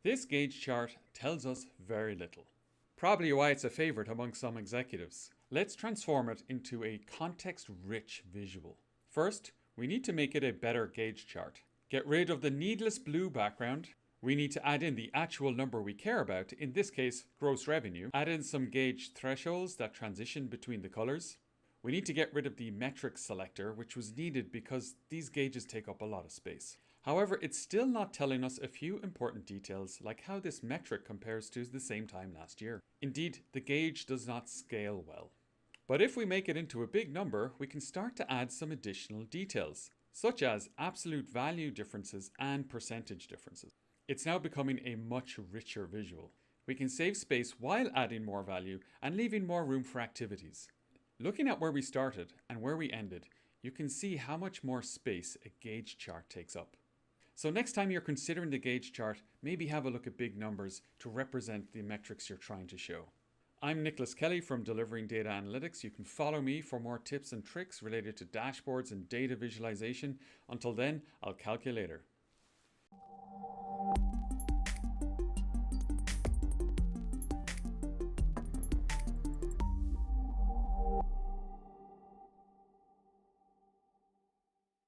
This gauge chart tells us very little. Probably why it's a favorite among some executives. Let's transform it into a context-rich visual. First, we need to make it a better gauge chart. Get rid of the needless blue background. We need to add in the actual number we care about, in this case, gross revenue. Add in some gauge thresholds that transition between the colors. We need to get rid of the metric selector, which was needed because these gauges take up a lot of space. However, it's still not telling us a few important details, like how this metric compares to the same time last year. Indeed, the gauge does not scale well. But if we make it into a big number, we can start to add some additional details, such as absolute value differences and percentage differences. It's now becoming a much richer visual. We can save space while adding more value and leaving more room for activities. Looking at where we started and where we ended, you can see how much more space a gauge chart takes up. So next time you're considering the gauge chart, maybe have a look at big numbers to represent the metrics you're trying to show. I'm Nicholas Kelly from Delivering Data Analytics. You can follow me for more tips and tricks related to dashboards and data visualization. Until then, I'll calculate later.